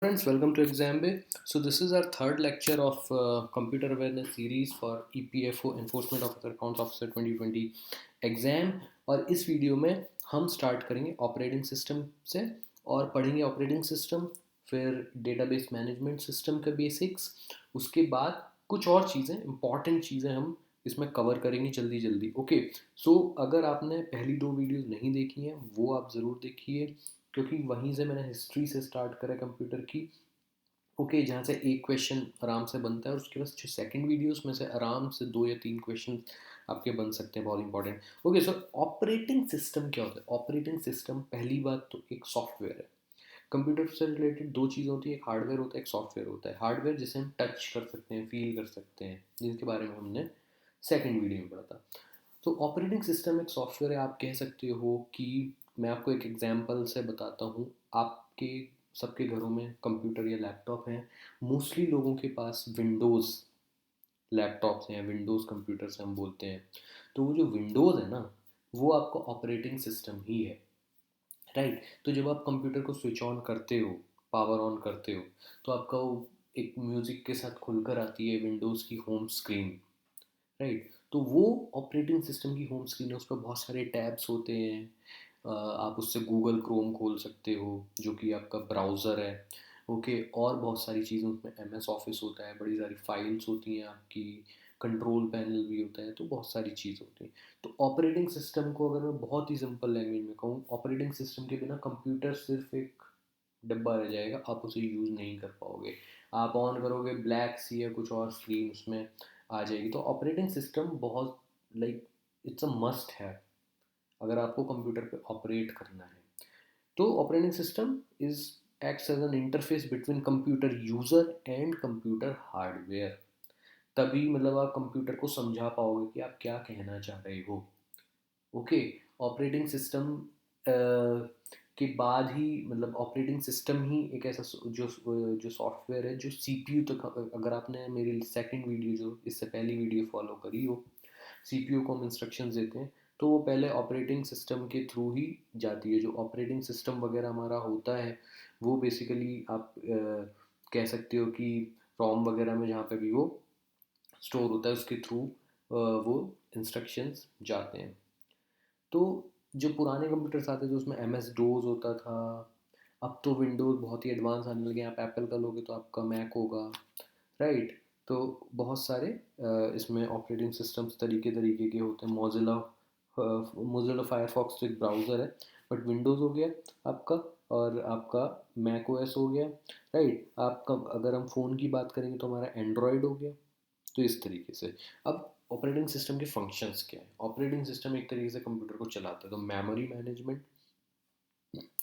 Friends, welcome to Exambay. So this is our third lecture of computer awareness series for EPFO Enforcement Officer Accounts Officer 2020 exam. और इस video में हम start करेंगे operating system से और पढ़ेंगे operating system, फिर डेटाबेस मैनेजमेंट सिस्टम के बेसिक्स, उसके बाद कुछ और चीज़ें इंपॉर्टेंट चीज़ें हम इसमें कवर करेंगे जल्दी जल्दी। ओके, सो अगर आपने पहली दो वीडियोस नहीं देखी हैं वो आप ज़रूर देखिए, क्योंकि वहीं से मैंने हिस्ट्री से स्टार्ट करा कंप्यूटर की। ओके, जहाँ से एक क्वेश्चन आराम से बनता है और उसके बाद जो सेकंड वीडियो उसमें से आराम से दो या तीन क्वेश्चन आपके बन सकते हैं, बहुत इंपॉर्टेंट। ओके, सो ऑपरेटिंग सिस्टम क्या होता है? ऑपरेटिंग सिस्टम पहली बात तो एक सॉफ्टवेयर है। कंप्यूटर से रिलेटेड दो चीज़ होती है, एक हार्डवेयर होता है, एक सॉफ्टवेयर होता है। हार्डवेयर जिसे हम टच कर सकते हैं, फील कर सकते हैं, जिनके बारे में हमने सेकंड वीडियो में पढ़ा था। तो ऑपरेटिंग सिस्टम एक सॉफ्टवेयर है। आप कह सकते हो कि मैं आपको एक एग्जांपल से बताता हूँ। आपके सबके घरों में कंप्यूटर या लैपटॉप हैं। मोस्टली लोगों के पास विंडोज़ लैपटॉप्स हैं, विंडोज़ कंप्यूटर्स हम बोलते हैं। तो वो जो विंडोज़ है ना, वो आपका ऑपरेटिंग सिस्टम ही है, राइट। तो जब आप कंप्यूटर को स्विच ऑन करते हो, पावर ऑन करते हो, तो आपका वो एक म्यूज़िक के साथ खुलकर आती है विंडोज़ की होम स्क्रीन, राइट। तो वो ऑपरेटिंग सिस्टम की होम स्क्रीन है। उस पर बहुत सारे टैब्स होते हैं। आप उससे गूगल क्रोम खोल सकते हो जो कि आपका ब्राउज़र है। ओके, और बहुत सारी चीज़ें उसमें एम एस ऑफिस होता है, बड़ी सारी फाइल्स होती हैं आपकी, कंट्रोल पैनल भी होता है, तो बहुत सारी चीज़ होती है। तो ऑपरेटिंग सिस्टम को अगर मैं बहुत ही सिंपल लैंग्वेज में कहूँ, ऑपरेटिंग सिस्टम के बिना कंप्यूटर सिर्फ एक डब्बा रह जाएगा, आप उसे यूज़ नहीं कर पाओगे। आप ऑन करोगे ब्लैक सी या कुछ और स्क्रीन उसमें आ जाएगी। तो ऑपरेटिंग सिस्टम बहुत लाइक इट्स अ मस्ट है अगर आपको कंप्यूटर पे ऑपरेट करना है। तो operating system is acts as an interface between computer user and computer hardware. तभी मतलब आप कंप्यूटर को समझा पाओगे कि आप क्या कहना चाह रहे हो। ओके, ऑपरेटिंग सिस्टम के बाद ही मतलब ऑपरेटिंग सिस्टम ही एक ऐसा जो जो सॉफ्टवेयर है जो सीपीयू तक, अगर आपने मेरी सेकंड वीडियो जो इससे पहली वीडियो फॉलो करी हो, सीपीयू को हम इंस्ट्रक्शंस देते हैं तो वो पहले ऑपरेटिंग सिस्टम के थ्रू ही जाती है। जो ऑपरेटिंग सिस्टम वगैरह हमारा होता है वो बेसिकली आप कह सकते हो कि रोम वगैरह में जहाँ पे भी वो स्टोर होता है उसके थ्रू वो इंस्ट्रक्शंस जाते हैं। तो जो पुराने कंप्यूटर्स आते थे उसमें एम एस डोज होता था। अब तो विंडोज़ बहुत ही एडवांस आने लगे हैं। आप एप्पल का लोगे तो आपका मैक होगा, राइट। तो बहुत सारे इसमें ऑपरेटिंग सिस्टम्स तरीके तरीके के होते हैं। मोजिला फायरफॉक्स तो एक ब्राउज़र है, बट विंडोज़ हो गया आपका, और आपका मैक ओएस हो गया, राइट। आपका अगर हम फ़ोन की बात करेंगे तो हमारा एंड्रॉयड हो गया। तो इस तरीके से अब ऑपरेटिंग सिस्टम के फंक्शंस क्या है? ऑपरेटिंग सिस्टम एक तरीके से कंप्यूटर को चलाता है। तो मेमोरी मैनेजमेंट,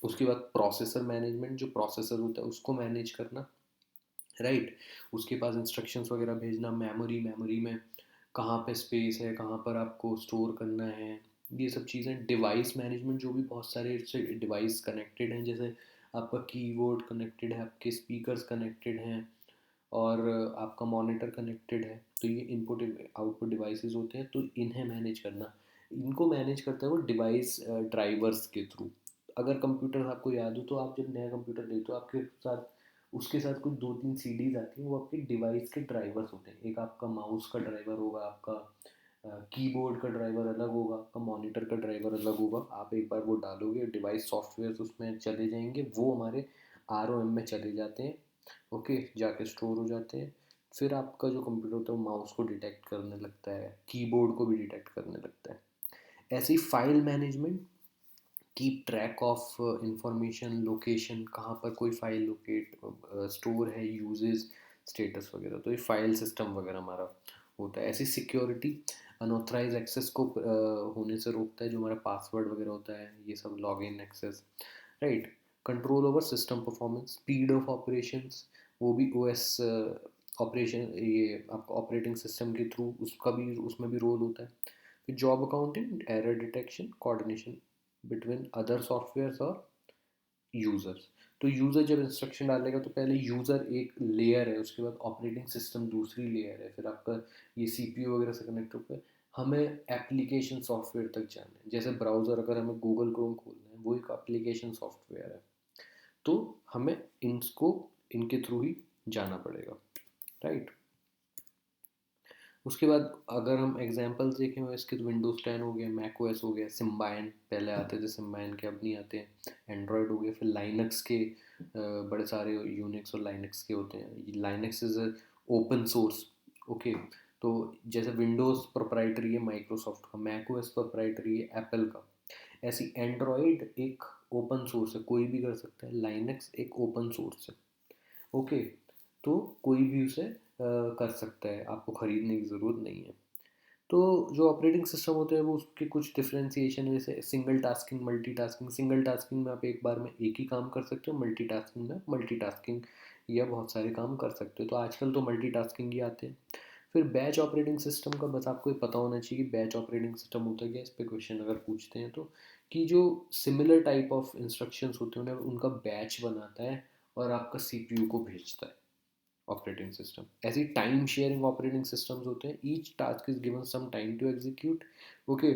उसके बाद प्रोसेसर मैनेजमेंट, जो प्रोसेसर होता है उसको मैनेज करना, राइट। उसके पास इंस्ट्रक्शंस वगैरह भेजना, मेमोरी मेमोरी में कहाँ पे स्पेस है, कहाँ पर आपको स्टोर करना है, ये सब चीज़ें। डिवाइस मैनेजमेंट, जो भी बहुत सारे डिवाइस कनेक्टेड हैं, जैसे आपका कीबोर्ड कनेक्टेड है, आपके स्पीकर्स कनेक्टेड हैं, और आपका मॉनिटर कनेक्टेड है। तो ये इनपुट आउटपुट डिवाइसेस होते हैं, तो इन्हें मैनेज करना, इनको मैनेज करता है वो डिवाइस ड्राइवर्स के थ्रू। अगर कंप्यूटर आपको याद हो तो आप जब नया कंप्यूटर लेते हो आपके साथ उसके साथ कुछ दो तीन सीडीज आती हैं, वो आपके डिवाइस के ड्राइवर्स होते हैं। एक आपका माउस का ड्राइवर होगा, आपका कीबोर्ड का ड्राइवर अलग होगा, आपका मॉनिटर का ड्राइवर अलग होगा। आप एक बार वो डालोगे, डिवाइस सॉफ्टवेयर उसमें चले जाएंगे, वो हमारे आर ओ एम में चले जाते हैं। ओके, जाके स्टोर हो जाते हैं। फिर आपका जो कंप्यूटर होता है वो माउस को डिटेक्ट करने लगता है, कीबोर्ड को भी डिटेक्ट करने लगता है। ऐसे ही file management, keep track of information, location, कहाँ पर कोई फाइल लोकेट स्टोर है, यूजेस, स्टेटस वगैरह। तो ये फाइल सिस्टम वगैरह हमारा होता है। ऐसी सिक्योरिटी, अनऑथराइज एक्सेस को होने से रोकता है, जो हमारा पासवर्ड वगैरह होता है, ये सब log in excess, right. Control over system performance, speed of operations, वो भी ओ एस ऑपरेशन, ये आपका ऑपरेटिंग सिस्टम के थ्रू उसका भी उसमें भी रोल होता है। फिर job accounting, error detection, coordination between other softwares और यूज़र्स। तो यूज़र जब इंस्ट्रक्शन डालेगा तो पहले यूज़र एक लेयर है, उसके बाद ऑपरेटिंग सिस्टम दूसरी लेयर है, फिर आपका ये सीपीयू वगैरह से कनेक्ट होकर हमें एप्लीकेशन सॉफ्टवेयर तक जाना है। जैसे ब्राउज़र, अगर हमें गूगल क्रोम खोलना है वो एक एप्लीकेशन सॉफ्टवेयर है। तो हमें इनको इनके थ्रू ही जाना पड़ेगा, राइट। उसके बाद अगर हम एग्जांपल्स देखें इसके, तो विंडोज़ 10 हो गया, मैक ओएस हो गया, सिम्बायन पहले आते थे, सिम्बायन के अब नहीं आते हैं, एंड्रॉयड हो गया, फिर लाइनक्स के बड़े सारे यूनिक्स और लाइनक्स के होते हैं। Linux is open source, okay. तो जैसे विंडोज़ प्रोप्राइटरी है माइक्रोसॉफ्ट का, मैक ओएस प्रोप्राइटरी है एप्पल का, ऐसी एंड्रॉयड एक ओपन सोर्स है, कोई भी कर सकता है। लाइनक्स एक ओपन सोर्स है, ओके। तो कोई भी उसे कर सकता है, आपको ख़रीदने की ज़रूरत नहीं है। तो जो ऑपरेटिंग सिस्टम होते हैं वो उसके कुछ डिफरेंशिएशन है, जैसे single tasking, multitasking. Single tasking में आप एक बार में एक ही काम कर सकते हो, मल्टीटास्किंग में मल्टीटास्किंग या बहुत सारे काम कर सकते हो। तो आजकल तो मल्टीटास्किंग ही आते हैं। फिर बैच ऑपरेटिंग सिस्टम का बस आपको ये पता होना चाहिए कि बैच ऑपरेटिंग सिस्टम होता है क्या, इस पे क्वेश्चन अगर पूछते हैं तो, कि जो सिमिलर टाइप ऑफ इंस्ट्रक्शंस होते हैं उन्हें उनका बैच बनाता है और आपका सीपीयू को भेजता है ऑपरेटिंग सिस्टम। ऐसे टाइम शेयरिंग ऑपरेटिंग सिस्टम्स होते हैं, each task is given some time to execute, okay.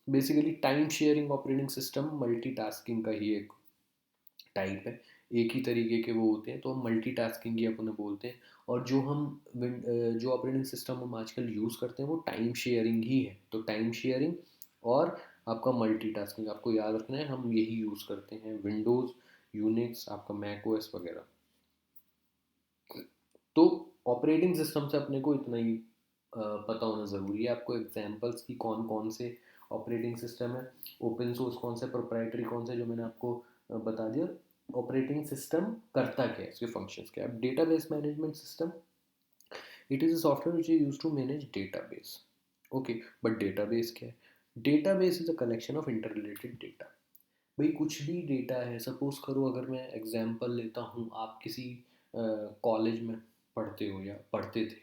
Basically time sharing operating system multitasking का ही एक टाइप है, एक ही तरीके के वो होते हैं, तो हम मल्टीटास्किंग ही अपन बोलते हैं। और जो ऑपरेटिंग सिस्टम हम आजकल यूज़ करते हैं वो टाइम शेयरिंग ही है। तो टाइम शेयरिंग और आपका मल्टीटास्किंग आपको याद रखना है, हम यही यूज़ करते हैं, विंडोज़, यूनिक्स, आपका मैक ओएस वगैरह। तो ऑपरेटिंग सिस्टम से अपने को इतना ही पता होना ज़रूरी है। आपको एग्जांपल्स की कौन कौन से ऑपरेटिंग सिस्टम है, ओपन सोर्स कौन सा, प्रोप्राइटरी कौन सा, जो मैंने आपको बता दिया। ऑपरेटिंग सिस्टम करता क्या है, इसके फंक्शंस क्या है। Database management system, it is a software which is use to manage database, okay. But database क्या है? Database is a collection of interrelated data. भाई कुछ भी डेटा है, सपोज करो अगर मैं एग्जांपल लेता हूँ, आप किसी कॉलेज में पढ़ते हो या पढ़ते थे,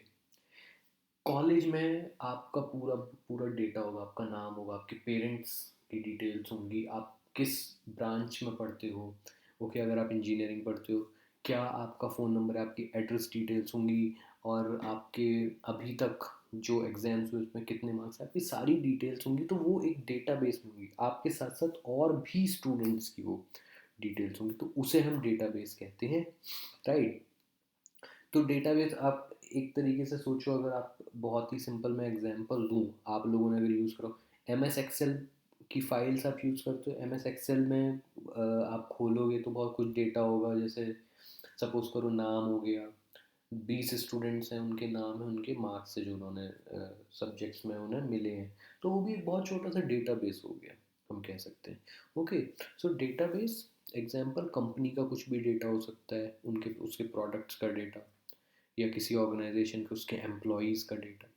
कॉलेज में आपका पूरा पूरा डेटा होगा, आपका नाम होगा, आपके पेरेंट्स की डिटेल्स होंगी, आप किस ब्रांच में पढ़ते हो, ओके। अगर आप इंजीनियरिंग पढ़ते हो, क्या आपका फ़ोन नंबर है, आपकी एड्रेस डिटेल्स होंगी, और आपके अभी तक जो एग्ज़ाम्स हुए उसमें कितने मार्क्स हैं, आपकी सारी डिटेल्स होंगी। तो वो एक डेटाबेस में होंगी, आपके साथ साथ और भी स्टूडेंट्स की वो डिटेल्स होंगी, तो उसे हम डेटाबेस कहते हैं, राइट। तो डेटाबेस आप एक तरीके से सोचो, अगर आप बहुत ही सिंपल मैं एग्जांपल दूँ, आप लोगों ने अगर यूज़ करो एम एस एक्सेल की फाइल्स आप यूज़ करते हो, एम एस एक्सेल में आप खोलोगे तो बहुत कुछ डेटा होगा, जैसे सपोज़ करो नाम हो गया, 20 स्टूडेंट्स हैं, उनके नाम है, उनके मार्क्स है जो उन्होंने सब्जेक्ट्स में उन्हें मिले हैं, तो वो भी एक बहुत छोटा सा डेटाबेस हो गया, हम कह सकते हैं, ओके। सो डेटाबेस एग्जांपल कंपनी का कुछ भी डेटा हो सकता है, उनके उसके प्रोडक्ट्स का डेटा, या किसी ऑर्गेनाइजेशन के उसके एम्प्लॉयज़ का data.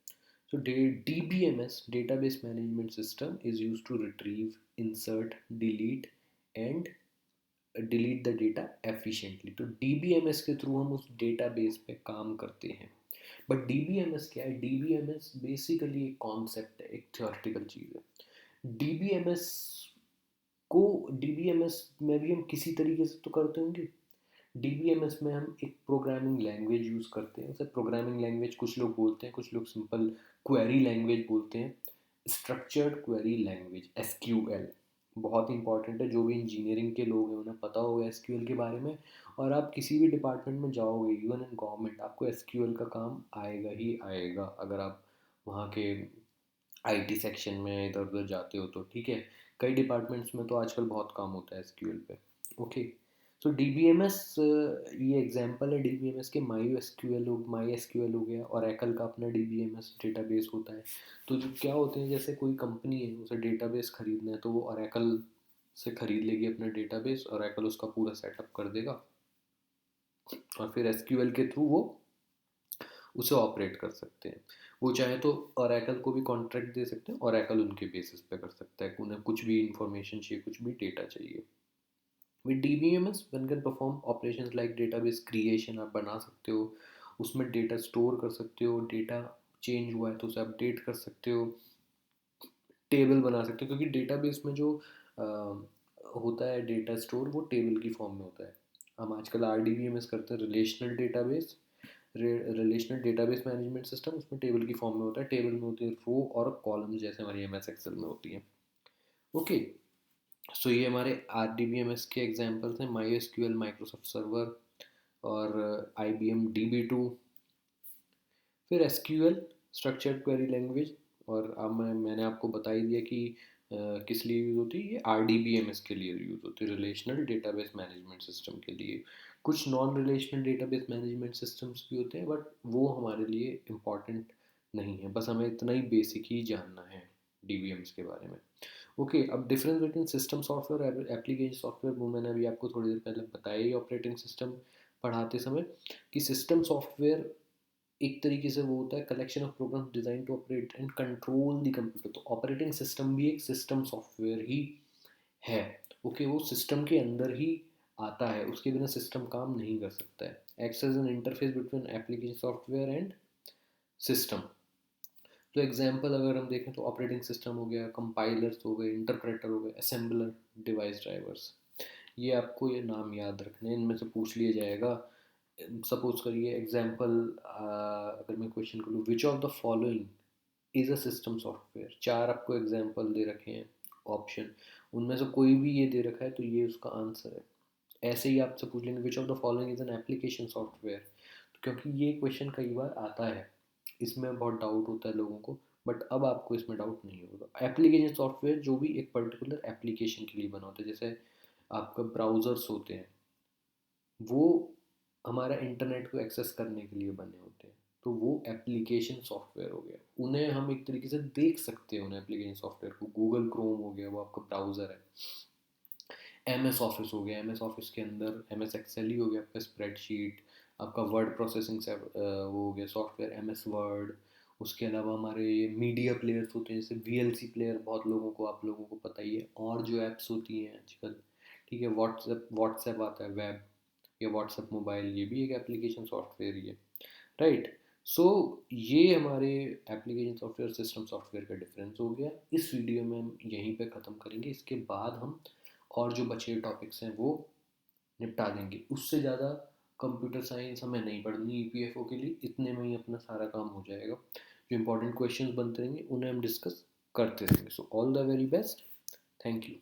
So DBMS, database management system, is used to retrieve, insert, delete and delete the data efficiently. तो DBMS के थ्रू हम उस डेटाबेस पे काम करते हैं। बट DBMS क्या है? DBMS बेसिकली एक कॉन्सेप्ट है, एक थियोरेटिकल चीज़ है। DBMS को DBMS में भी हम किसी तरीके से तो करते होंगे। DBMS में हम एक प्रोग्रामिंग लैंग्वेज यूज़ करते हैं, उसे प्रोग्रामिंग लैंग्वेज कुछ लोग बोलते हैं, कुछ लोग सिंपल क्वेरी लैंग्वेज बोलते हैं। स्ट्रक्चर्ड क्वेरी लैंग्वेज, SQL बहुत इंपॉर्टेंट है, जो भी इंजीनियरिंग के लोग हैं उन्हें पता होगा SQL के बारे में। और आप किसी भी डिपार्टमेंट में जाओगे, इवन इन गवर्नमेंट, आपको SQL का काम आएगा ही आएगा, अगर आप वहाँ के IT सेक्शन में इधर उधर जाते हो तो, ठीक है। कई डिपार्टमेंट्स में तो आजकल बहुत काम होता है SQL पे, ओके। सो DBMS, ये एग्जांपल है DBMS के, माई एस क्यू एल हो गया, और एकल का अपना DBMS डेटाबेस होता है। तो जो क्या होते हैं, जैसे कोई कंपनी है उसे डेटाबेस खरीदना है, तो वो ओरेकल से खरीद लेगी अपना डेटाबेस, ओरेकल उसका पूरा सेटअप कर देगा, और फिर SQL के थ्रू वो उसे ऑपरेट कर सकते हैं। वो चाहे तो ओरेकल को भी कॉन्ट्रैक्ट दे सकते हैं, ओरेकल उनके बेसिस पे कर सकता है, उन्हें कुछ भी इंफॉर्मेशन चाहिए, कुछ भी डेटा चाहिए। With DBMS one can perform operations like database creation, आप बना सकते हो, उसमें डेटा स्टोर कर सकते हो, डेटा चेंज हुआ है तो उसे अपडेट कर सकते हो, टेबल बना सकते हो, क्योंकि डेटाबेस में जो होता है डेटा स्टोर, वो टेबल की फॉर्म में होता है। हम आजकल RDBMS करते हैं, रिलेशनल डेटाबेस मैनेजमेंट सिस्टम, उसमें टेबल की फॉर्म में होता है, टेबल में होती है रो और कॉलम्स, जैसे हमारी MS एक्सेल में होती है, ओके। सो ये हमारे RDBMS के एग्जांपल्स हैं, MySQL, Microsoft server, IBM DB2, फिर SQL स्ट्रक्चर्ड क्वेरी लैंग्वेज। और अब मैंने आपको बता ही दिया कि किस लिए यूज़ होती है, ये RDBMS के लिए यूज़ होती है, रिलेशनल डेटाबेस मैनेजमेंट सिस्टम के लिए। कुछ non relational database management systems भी होते हैं, बट वो हमारे लिए इम्पॉर्टेंट नहीं है, बस हमें इतना ही बेसिक ही जानना है DBMS के बारे में। ओके, अब डिफरेंस बिटवीन सिस्टम सॉफ्टवेयर और एप्लीकेशन सॉफ्टवेयर, वो मैंने अभी आपको थोड़ी देर पहले बताया ही ऑपरेटिंग सिस्टम पढ़ाते समय, कि सिस्टम सॉफ्टवेयर एक तरीके से वो होता है collection of programs design to operate and control the computer. तो ऑपरेटिंग सिस्टम भी एक सिस्टम सॉफ्टवेयर ही है। ओके, वो सिस्टम के अंदर ही आता है, उसके बिना सिस्टम काम नहीं कर सकता है। Acts as an interface between application software and system. तो एग्जांपल अगर हम देखें तो ऑपरेटिंग सिस्टम हो गया, कंपाइलर्स हो गए, इंटरप्रेटर हो गए, असेंबलर, डिवाइस ड्राइवर्स। ये आपको ये नाम याद रखने हैं, इनमें से पूछ लिया जाएगा। सपोज करिए एग्जांपल, अगर मैं क्वेश्चन करूँ, which of the following is a system software, चार आपको एग्जांपल दे रखे हैं ऑप्शन, उनमें से कोई भी ये दे रखा है तो ये उसका आंसर है। ऐसे ही आपसे पूछ लेंगे which of the following is an application software, क्योंकि ये क्वेश्चन कई बार आता है, इसमें बहुत डाउट होता है लोगों को, बट अब आपको इसमें डाउट नहीं होगा। एप्लीकेशन सॉफ्टवेयर जो भी एक पर्टिकुलर एप्लीकेशन के लिए बना होता है, जैसे आपका ब्राउज़र्स होते हैं, वो हमारा इंटरनेट को एक्सेस करने के लिए बने होते हैं, तो वो एप्लीकेशन सॉफ्टवेयर हो गया। उन्हें हम एक तरीके से देख सकते हैं, उन्हें एप्लीकेशन सॉफ्टवेयर को। गूगल क्रोम हो गया, वो आपका ब्राउज़र है। MS ऑफिस हो गया, MS ऑफिस के अंदर MS एक्सेल ही हो गया आपका, स्प्रेडशीट। आपका वर्ड प्रोसेसिंग से वो हो गया सॉफ्टवेयर MS वर्ड। उसके अलावा हमारे ये मीडिया प्लेयर्स होते हैं, जैसे VLC प्लेयर, बहुत लोगों को, आप लोगों को पता ही है। और जो ऐप्स होती हैं आजकल, ठीक है, व्हाट्सएप व्हाट्सएप आता है वेब, या व्हाट्सएप मोबाइल, ये भी एक एप्लीकेशन सॉफ्टवेयर ही है, राइट। सो ये हमारे एप्लीकेशन सॉफ्टवेयर सिस्टम सॉफ्टवेयर का डिफरेंस हो गया। इस वीडियो में हम यहीं पे ख़त्म करेंगे, इसके बाद हम और जो बचे टॉपिक्स हैं वो निपटा देंगे। उससे ज़्यादा कंप्यूटर साइंस हमें नहीं पढ़नी EPFO के लिए, इतने में ही अपना सारा काम हो जाएगा। जो इंपॉर्टेंट क्वेश्चंस बनते रहेंगे उन्हें हम डिस्कस करते रहेंगे। So all the very best, thank you.